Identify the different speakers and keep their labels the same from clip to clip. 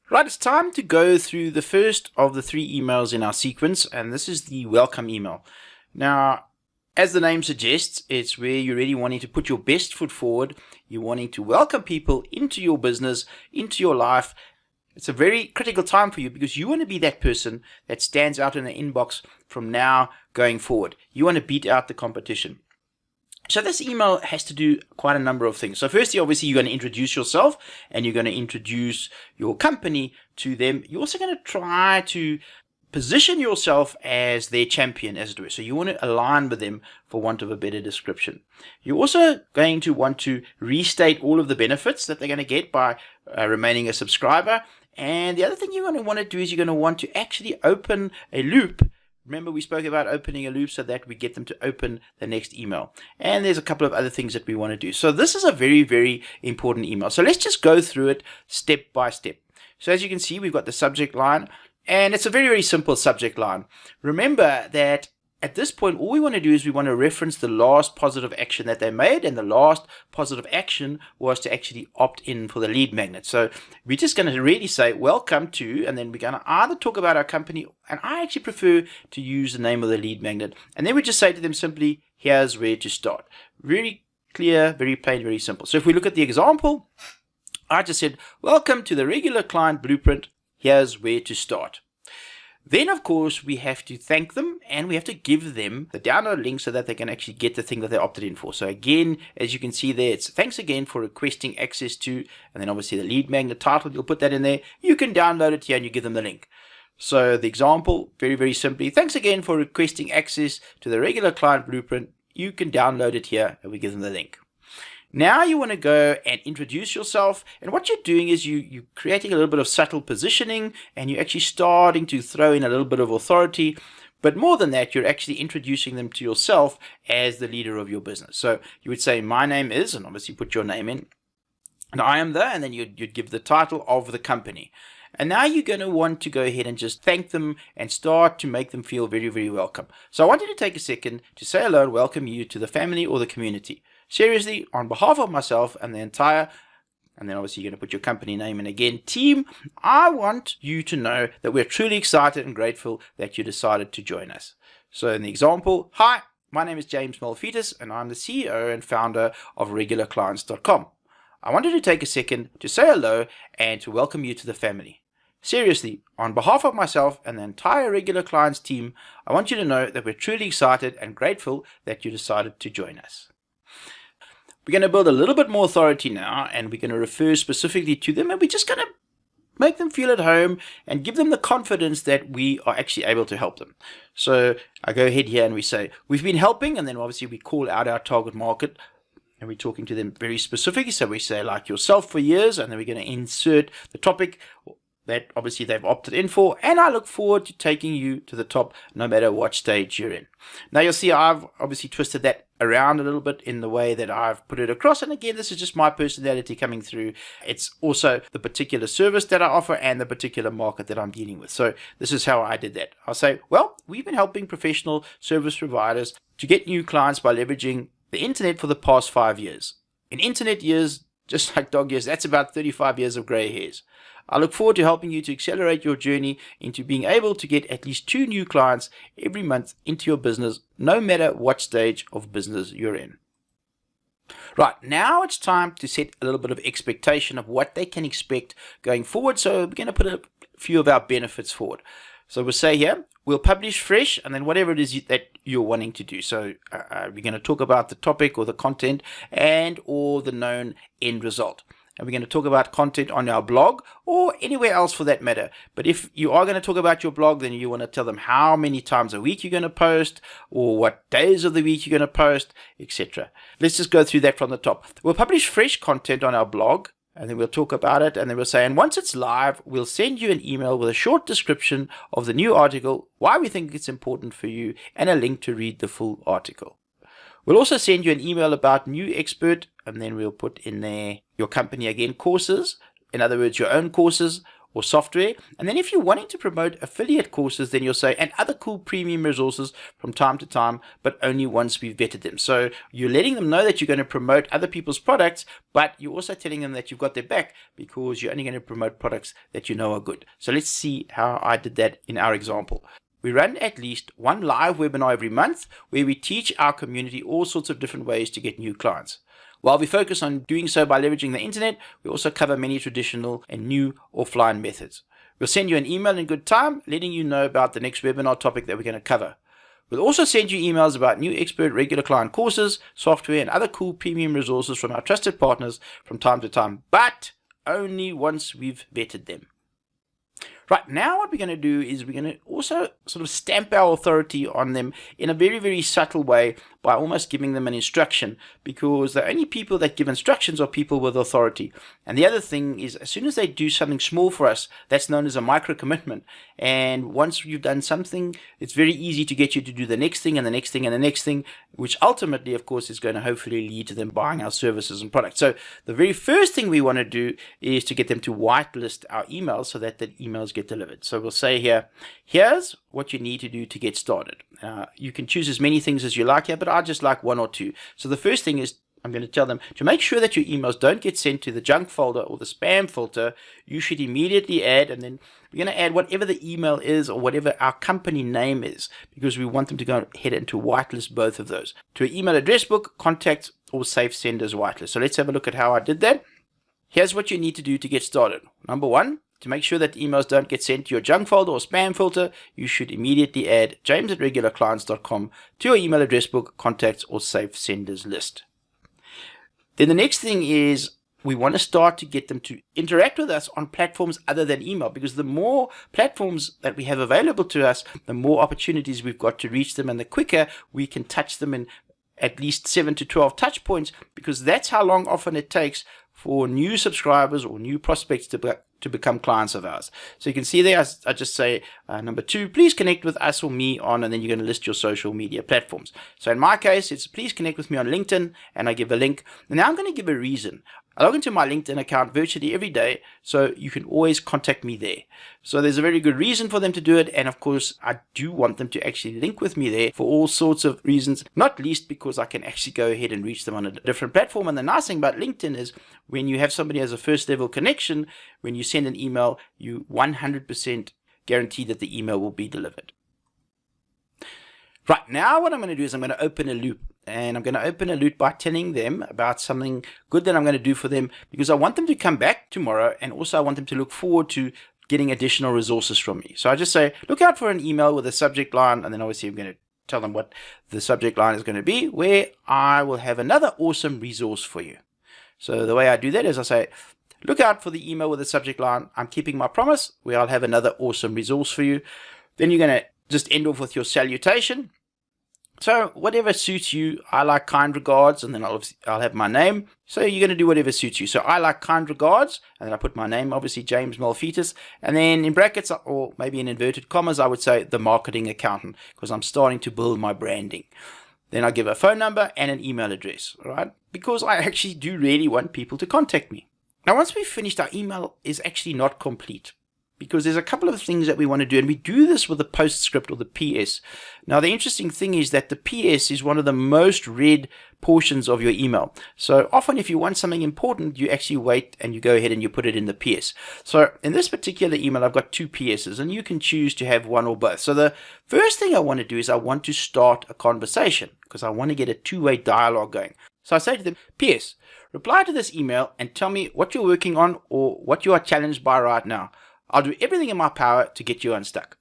Speaker 1: Right, it's time to go through the first of the 3 emails in our sequence, and this is the welcome email. Now, as the name suggests, it's where you're really wanting to put your best foot forward. You're wanting to welcome people into your business, into your life. It's a very critical time for you because you want to be that person that stands out in the inbox from now going forward. You want to beat out the competition. So this email has to do quite a number of things. So firstly, obviously, you're going to introduce yourself and you're going to introduce your company to them. You're also going to try to position yourself as their champion, as it were. So you want to align with them, for want of a better description. You're also going to want to restate all of the benefits that they're going to get by remaining a subscriber. And the other thing you're going to want to do is you're going to want to actually open a loop. Remember, we spoke about opening a loop so that we get them to open the next email. And there's a couple of other things that we want to do. So this is a very, very important email. So let's just go through it step by step. So as you can see, we've got the subject line, and it's a very, very simple subject line. Remember that at this point, all we want to do is we want to reference the last positive action that they made, and the last positive action was to actually opt in for the lead magnet. So we're just going to really say welcome to, and then we're going to either talk about our company, and I actually prefer to use the name of the lead magnet, and then we just say to them simply, here's where to start. Very clear, very plain, very simple. So if we look at the example, I just said, welcome to the regular client blueprint, here's where to start. Then, of course, we have to thank them and we have to give them the download link so that they can actually get the thing that they opted in for. So again, as you can see there, it's thanks again for requesting access to, and then obviously the lead magnet title, you'll put that in there. You can download it here and you give them the link. So the example, very, very simply, thanks again for requesting access to the regular client blueprint. You can download it here and we give them the link. Now you want to go and introduce yourself, and what you're doing is you're creating a little bit of subtle positioning, and you're actually starting to throw in a little bit of authority. But more than that, you're actually introducing them to yourself as the leader of your business. So you would say, my name is, and obviously put your name in, and I am the, and then you'd give the title of the company. And now you're going to want to go ahead and just thank them and start to make them feel very, very welcome. So I want you to take a second to say hello and welcome you to the family or the community. Seriously, on behalf of myself and the entire, and then obviously you're going to put your company name in again, team, I want you to know that we're truly excited and grateful that you decided to join us. So in the example, hi, my name is James Malfetus and I'm the CEO and founder of regularclients.com. I wanted to take a second to say hello and to welcome you to the family. Seriously, on behalf of myself and the entire Regular Clients team, I want you to know that we're truly excited and grateful that you decided to join us. We're going to build a little bit more authority now, and we're going to refer specifically to them, and we're just going to make them feel at home and give them the confidence that we are actually able to help them. So I go ahead here and we say, we've been helping, and then obviously we call out our target market, and we're talking to them very specifically. So we say, like yourself, for years, and then we're going to insert the topic that obviously they've opted in for, and I look forward to taking you to the top no matter what stage you're in. Now you'll see I've obviously twisted that around a little bit in the way that I've put it across, and again, this is just my personality coming through. It's also the particular service that I offer and the particular market that I'm dealing with. So this is how I did that. I'll say, well, we've been helping professional service providers to get new clients by leveraging the internet for the past 5 years. In internet years, just like dog years, that's about 35 years of gray hairs. I look forward to helping you to accelerate your journey into being able to get at least 2 new clients every month into your business, no matter what stage of business you're in. Right, now it's time to set a little bit of expectation of what they can expect going forward. So we're going to put a few of our benefits forward. So we'll say here, we'll publish fresh, and then whatever it is that you're wanting to do. So we're going to talk about the topic or the content and or the known end result. And we're going to talk about content on our blog or anywhere else for that matter. But if you are going to talk about your blog, then you want to tell them how many times a week you're going to post or what days of the week you're going to post, etc. Let's just go through that from the top. We'll publish fresh content on our blog, and then we'll talk about it, and then we'll say, and once it's live, we'll send you an email with a short description of the new article, why we think it's important for you, and a link to read the full article. We'll also send you an email about new expert, and then we'll put in there your company again courses, in other words, your own courses, or software. And then if you're wanting to promote affiliate courses, then you'll say, and other cool premium resources from time to time, but only once we've vetted them. So you're letting them know that you're going to promote other people's products, but you're also telling them that you've got their back because you're only going to promote products that you know are good. So let's see how I did that in our example. We run at least one live webinar every month where we teach our community all sorts of different ways to get new clients. While we focus on doing so by leveraging the internet, we also cover many traditional and new offline methods. We'll send you an email in good time, letting you know about the next webinar topic that we're going to cover. We'll also send you emails about new expert regular client courses, software, and other cool premium resources from our trusted partners from time to time, but only once we've vetted them. Right, now what we're going to do is we're going to also sort of stamp our authority on them in a very, very subtle way by almost giving them an instruction, because the only people that give instructions are people with authority. And the other thing is, as soon as they do something small for us, that's known as a micro commitment. And once you've done something, it's very easy to get you to do the next thing and the next thing and the next thing, which ultimately, of course, is going to hopefully lead to them buying our services and products. So the very first thing we want to do is to get them to whitelist our emails so that the emails get delivered. So we'll say here, here's what you need to do to get started. You can choose as many things as you like here, but I just like one or two. So the first thing is, I'm going to tell them to make sure that your emails don't get sent to the junk folder or the spam filter. You should immediately add, and then we're going to add whatever the email is or whatever our company name is, because we want them to go ahead and to whitelist both of those to an email address book, contacts, or safe senders whitelist. So let's have a look at how I did that. Here's what you need to do to get started. Number one, to make sure that the emails don't get sent to your junk folder or spam filter, you should immediately add james@regularclients.com to your email address book, contacts, or safe senders list. Then the next thing is we want to start to get them to interact with us on platforms other than email, because the more platforms that we have available to us, the more opportunities we've got to reach them, and the quicker we can touch them in at least 7 to 12 touch points, because that's how long often it takes for new subscribers or new prospects to become clients of ours. So you can see there, I just say number 2, please connect with us or me on, and then you're going to list your social media platforms. So in my case, it's please connect with me on LinkedIn, and I give a link. And now I'm going to give a reason. I log into my LinkedIn account virtually every day, so you can always contact me there. So there's a very good reason for them to do it, and of course I do want them to actually link with me there for all sorts of reasons, not least because I can actually go ahead and reach them on a different platform. And the nice thing about LinkedIn is when you have somebody as a first level connection, when you send an email, you 100% guarantee that the email will be delivered. Right, now what I'm going to do is I'm going to open a loop. And I'm going to open a loop by telling them about something good that I'm going to do for them, because I want them to come back tomorrow, and also I want them to look forward to getting additional resources from me. So I just say, look out for an email with a subject line, and then obviously I'm going to tell them what the subject line is going to be, where I will have another awesome resource for you. So the way I do that is I say, look out for the email with the subject line, I'm keeping my promise, where I'll have another awesome resource for you. Then you're going to just end off with your salutation. So whatever suits you. I like kind regards, and then I'll have my name. So you're going to do whatever suits you. So I like kind regards, and then I put my name, obviously James Malphetis, and then in brackets, or maybe in inverted commas, I would say the marketing accountant, because I'm starting to build my branding. Then I give a phone number and an email address, right? Because I actually do really want people to contact me. Now, once we've finished, our email is actually not complete, because there's a couple of things that we want to do, and we do this with the postscript or the PS. Now, the interesting thing is that the PS is one of the most read portions of your email. So often if you want something important, you actually wait and you go ahead and you put it in the PS. So in this particular email, I've got 2 PSs, and you can choose to have one or both. So the first thing I want to do is I want to start a conversation, because I want to get a two-way dialogue going. So I say to them, PS, reply to this email and tell me what you're working on or what you are challenged by right now. I'll do everything in my power to get you unstuck.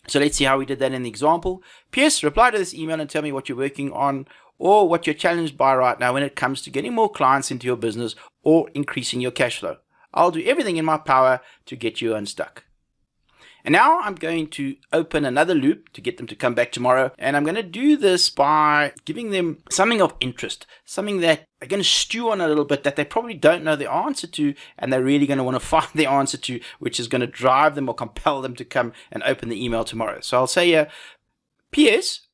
Speaker 1: So let's see how we did that in the example. PS, reply to this email and tell me what you're working on or what you're challenged by right now when it comes to getting more clients into your business or increasing your cash flow. I'll do everything in my power to get you unstuck. And now I'm going to open another loop to get them to come back tomorrow. And I'm going to do this by giving them something of interest, something that they're going to stew on a little bit, that they probably don't know the answer to, and they're really going to want to find the answer to, which is going to drive them or compel them to come and open the email tomorrow. So I'll say here, PS,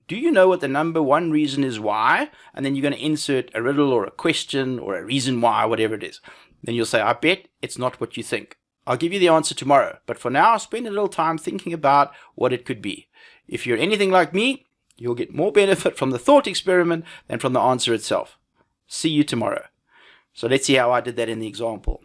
Speaker 1: do you know what the number 1 reason is why? And then you're going to insert a riddle or a question or a reason why, whatever it is. Then you'll say, I bet it's not what you think. I'll give you the answer tomorrow, but for now, spend a little time thinking about what it could be. If you're anything like me, you'll get more benefit from the thought experiment than from the answer itself. See you tomorrow. So let's see how I did that in the example.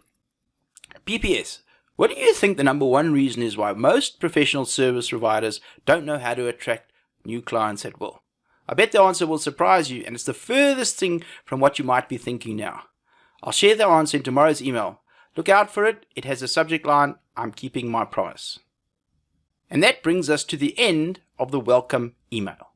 Speaker 1: PPS. What do you think the number one reason is why most professional service providers don't know how to attract new clients at will? I bet the answer will surprise you, and it's the furthest thing from what you might be thinking now. I'll share the answer in tomorrow's email. Look out for it. It has a subject line, I'm keeping my promise. And that brings us to the end of the welcome email.